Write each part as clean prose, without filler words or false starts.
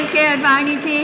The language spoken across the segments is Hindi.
के अडवाणी जी।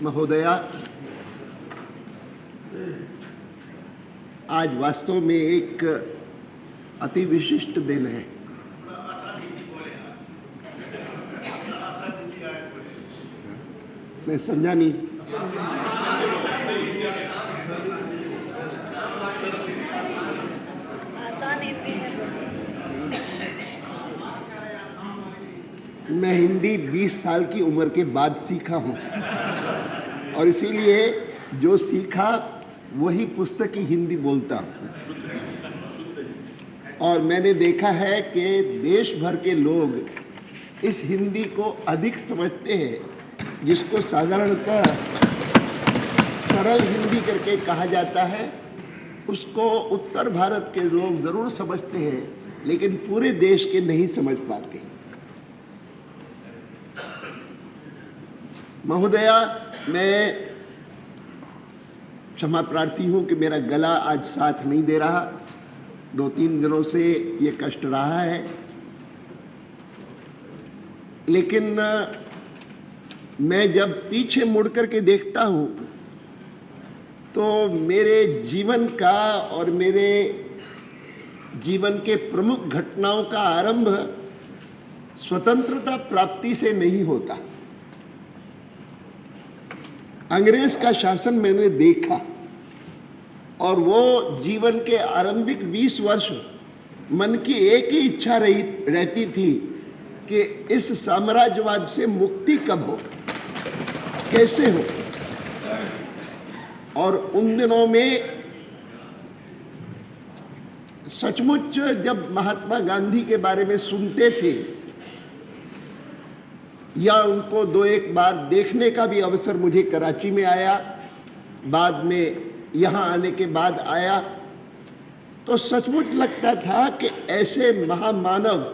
महोदया, आज वास्तव में एक अति विशिष्ट दिन है। मैं समझा नहीं। मैं हिंदी 20 साल की उम्र के बाद सीखा हूं और इसीलिए जो सीखा वही पुस्तक की हिंदी बोलता हूं। और मैंने देखा है कि देश भर के लोग इस हिंदी को अधिक समझते हैं, जिसको साधारणतः सरल हिंदी करके कहा जाता है। उसको उत्तर भारत के लोग जरूर समझते हैं, लेकिन पूरे देश के नहीं समझ पाते। महोदया, मैं क्षमा प्रार्थी हूं कि मेरा गला आज साथ नहीं दे रहा। 2-3 दिनों से ये कष्ट रहा है, लेकिन मैं जब पीछे मुड़ करके देखता हूं तो मेरे जीवन का और मेरे जीवन के प्रमुख घटनाओं का आरंभ स्वतंत्रता प्राप्ति से नहीं होता। अंग्रेज का शासन मैंने देखा और वो जीवन के आरंभिक 20 वर्ष मन की एक ही इच्छा रहती थी कि इस साम्राज्यवाद से मुक्ति कब हो, कैसे हो। और उन दिनों में सचमुच जब महात्मा गांधी के बारे में सुनते थे या उनको 2-1 बार देखने का भी अवसर मुझे कराची में आया, बाद में यहाँ आने के बाद आया, तो सचमुच लगता था कि ऐसे महामानव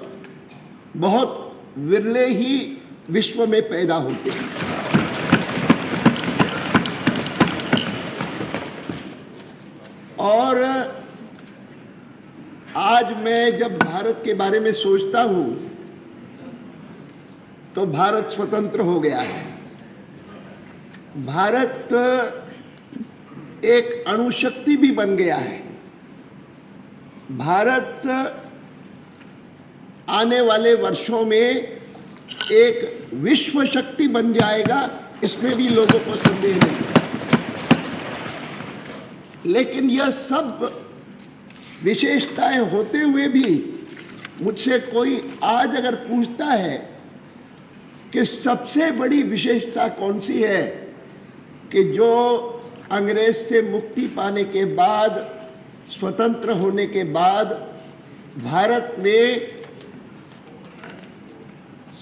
बहुत विरले ही विश्व में पैदा होते हैं। और आज मैं जब भारत के बारे में सोचता हूं तो भारत स्वतंत्र हो गया है। भारत एक अणुशक्ति भी बन गया है। भारत आने वाले वर्षों में एक विश्व शक्ति बन जाएगा, इसमें भी लोगों को संदेह नहीं। लेकिन यह सब विशेषताएं होते हुए भी मुझसे कोई आज अगर पूछता है कि सबसे बड़ी विशेषता कौन सी है, कि जो अंग्रेज से मुक्ति पाने के बाद, स्वतंत्र होने के बाद भारत में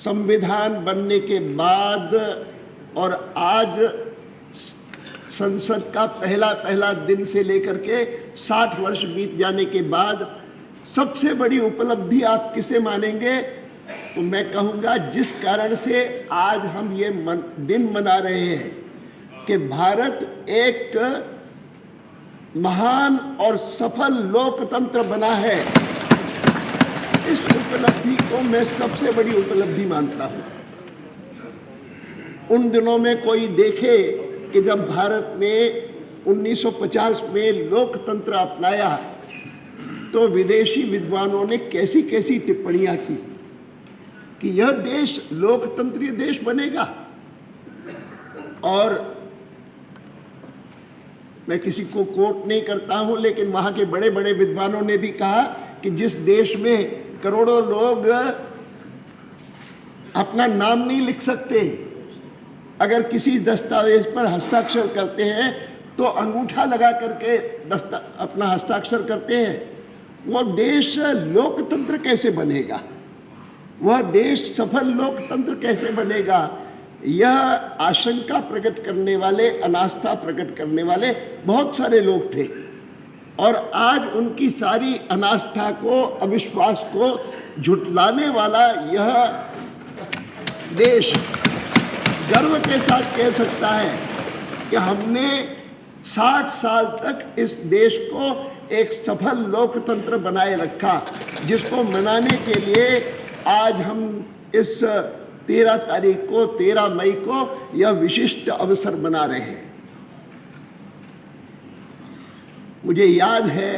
संविधान बनने के बाद और आज संसद का पहला दिन से लेकर के 60 वर्ष बीत जाने के बाद सबसे बड़ी उपलब्धि आप किसे मानेंगे? तो मैं कहूँगा जिस कारण से आज हम ये दिन मना रहे हैं कि भारत एक महान और सफल लोकतंत्र बना है, इस उपलब्धि को मैं सबसे बड़ी उपलब्धि मानता हूँ। उन दिनों में कोई देखे कि जब भारत ने 1950 में लोकतंत्र अपनाया तो विदेशी विद्वानों ने कैसी कैसी टिप्पणियां की कि यह देश लोकतंत्रीय देश बनेगा। और मैं किसी को कोट नहीं करता हूं, लेकिन वहां के बड़े बड़े विद्वानों ने भी कहा कि जिस देश में करोड़ों लोग अपना नाम नहीं लिख सकते, अगर किसी दस्तावेज पर हस्ताक्षर करते हैं तो अंगूठा लगा करके अपना हस्ताक्षर करते हैं, वो देश लोकतंत्र कैसे बनेगा? वह देश सफल लोकतंत्र कैसे बनेगा? यह आशंका प्रकट करने वाले, अनास्था प्रकट करने वाले बहुत सारे लोग थे। और आज उनकी सारी अनास्था को, अविश्वास को झुटलाने वाला यह देश गर्व के साथ कह सकता है कि हमने 60 साल तक इस देश को एक सफल लोकतंत्र बनाए रखा, जिसको मनाने के लिए आज हम इस 13 तारीख को, 13 मई को यह विशिष्ट अवसर मना रहे हैं। मुझे याद है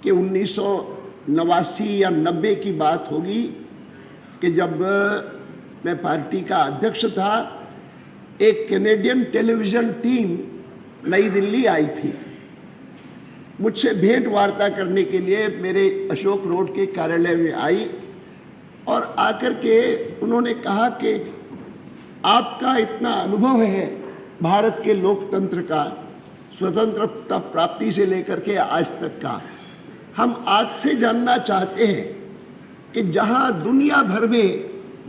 कि 1989 या 90 की बात होगी कि जब मैं पार्टी का अध्यक्ष था, एक कैनेडियन टेलीविज़न टीम नई दिल्ली आई थी मुझसे भेंट वार्ता करने के लिए। मेरे अशोक रोड के कार्यालय में आई और आकर के उन्होंने कहा कि आपका इतना अनुभव है भारत के लोकतंत्र का, स्वतंत्रता प्राप्ति से लेकर के आज तक का, हम आपसे जानना चाहते हैं कि जहां दुनिया भर में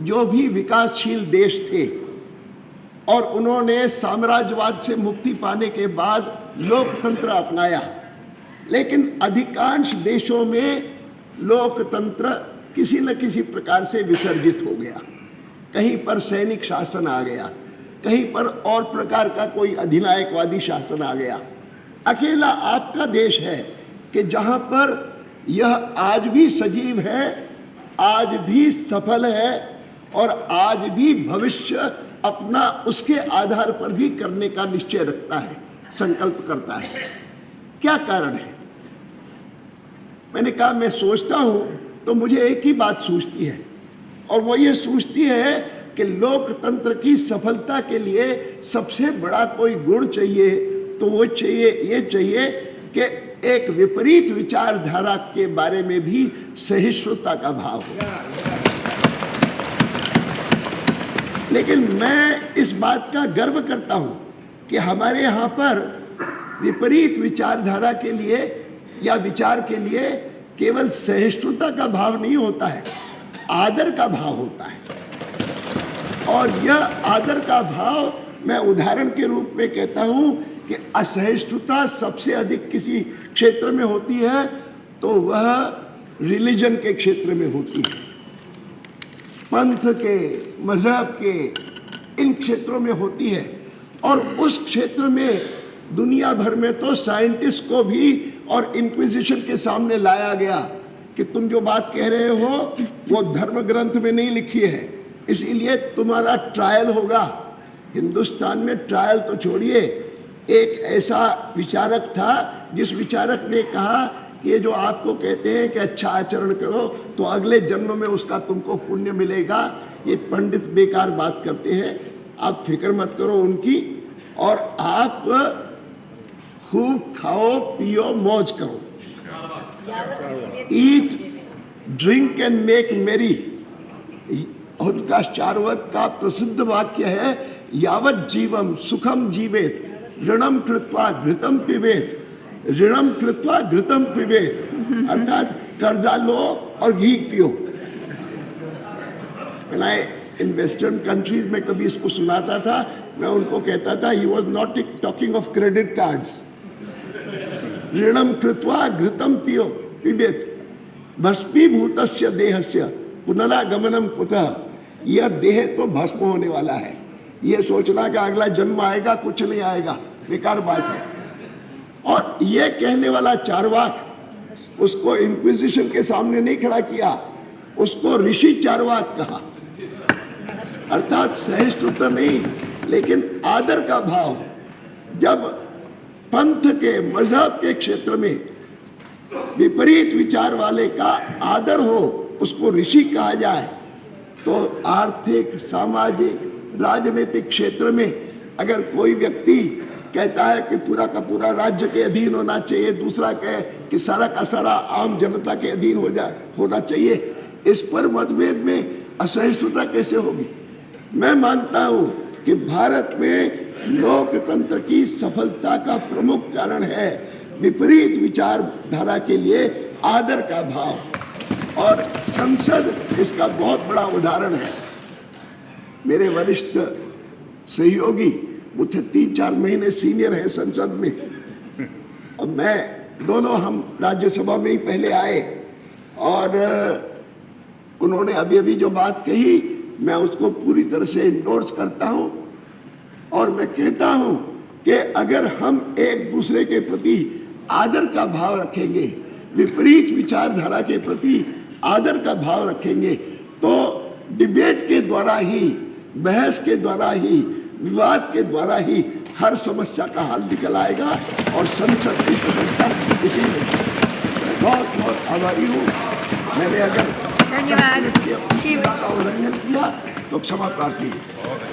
जो भी विकासशील देश थे और उन्होंने साम्राज्यवाद से मुक्ति पाने के बाद लोकतंत्र अपनाया, लेकिन अधिकांश देशों में लोकतंत्र किसी न किसी प्रकार से विसर्जित हो गया। कहीं पर सैनिक शासन आ गया, कहीं पर और प्रकार का कोई अधिनायकवादी शासन आ गया। अकेला आपका देश है कि जहां पर यह आज भी सजीव है, आज भी सफल है और आज भी भविष्य अपना उसके आधार पर भी करने का निश्चय रखता है, संकल्प करता है। क्या कारण है? मैंने कहा मैं सोचता हूं तो मुझे एक ही बात सूझती है, और वो ये सूझती है कि लोकतंत्र की सफलता के लिए सबसे बड़ा कोई गुण चाहिए तो वो ये चाहिए कि एक विपरीत विचारधारा के बारे में भी सहिष्णुता का भाव हो। लेकिन मैं इस बात का गर्व करता हूं कि हमारे यहाँ पर विपरीत विचारधारा के लिए या विचार के लिए केवल सहिष्णुता का भाव नहीं होता है, आदर का भाव होता है। और यह आदर का भाव मैं उदाहरण के रूप में कहता हूं कि असहिष्णुता सबसे अधिक किसी क्षेत्र में होती है तो वह रिलीजन के क्षेत्र में होती है, पंथ के, मजहब के, इन क्षेत्रों में होती है। और उस क्षेत्र में दुनिया भर में तो साइंटिस्ट को भी और इंक्विजिशन के सामने लाया गया कि तुम जो बात कह रहे हो वो धर्म ग्रंथ में नहीं लिखी है, इसीलिए तुम्हारा ट्रायल होगा। हिंदुस्तान में ट्रायल तो छोड़िए, एक ऐसा विचारक था जिस विचारक ने कहा कि ये जो आपको कहते हैं कि अच्छा आचरण करो तो अगले जन्म में उसका तुमको पुण्य मिलेगा, ये पंडित बेकार बात करते हैं, आप फिक्र मत करो उनकी, और आप खूब खाओ पियो मौज करो, ईट ड्रिंक एंड मेक मेरी। और उसका चार्वाक का प्रसिद्ध वाक्य है, यावत जीवम सुखम जीवेत ऋणम कृत्वा घृतम पिबेत, ऋणम कृत्वा घृतम पिबेत, अर्थात कर्जा लो और घी पियो। इन वेस्टर्न कंट्रीज में कभी इसको सुनाता था, मैं उनको कहता था he was not talking of credit cards. ऋणम कृत्वा घृतम पियो पिबेत भस्मीभूतस्य देहस्य पुनरागमनम कुतः। यह देह तो भस्म होने वाला है, यह सोचना कि अगला जन्म आएगा, कुछ नहीं आएगा, बेकार बात है। और यह कहने वाला चार्वाक, उसको इंक्विजिशन के सामने नहीं खड़ा किया, उसको ऋषि चार्वाक कहा, अर्थात सहिष्णुता नहीं लेकिन आदर का भाव। जब पंथ के, मजहब के क्षेत्र में विपरीत विचार वाले का आदर हो, उसको ऋषि कहा जाए, तो आर्थिक, सामाजिक, राजनीतिक क्षेत्र में अगर कोई व्यक्ति कहता है कि पूरा का पूरा राज्य के अधीन होना चाहिए, दूसरा कहे कि सारा का सारा आम जनता के अधीन होना चाहिए, इस पर मतभेद में असहिष्णुता कैसे होगी? मैं मानता हूं कि भारत में लोकतंत्र की सफलता का प्रमुख कारण है विपरीत विचारधारा के लिए आदर का भाव, और संसद इसका बहुत बड़ा उदाहरण है। मेरे वरिष्ठ सहयोगी मुझे 3-4 महीने सीनियर है संसद में, और मैं दोनों हम राज्यसभा में ही पहले आए, और उन्होंने अभी अभी जो बात कही मैं उसको पूरी तरह से इंडोर्स करता हूं। और मैं कहता हूं कि अगर हम एक दूसरे के प्रति आदर का भाव रखेंगे, विपरीत विचारधारा के प्रति आदर का भाव रखेंगे, तो डिबेट के द्वारा ही, बहस के द्वारा ही, विवाद के द्वारा ही हर समस्या का हल निकल आएगा और संसद की सफलता इसी में। मैं बहुत बहुत आभारी हूँ। मैंने अगर धन्यवाद का उल्लंघन किया तो क्षमा प्रार्थी हूँ।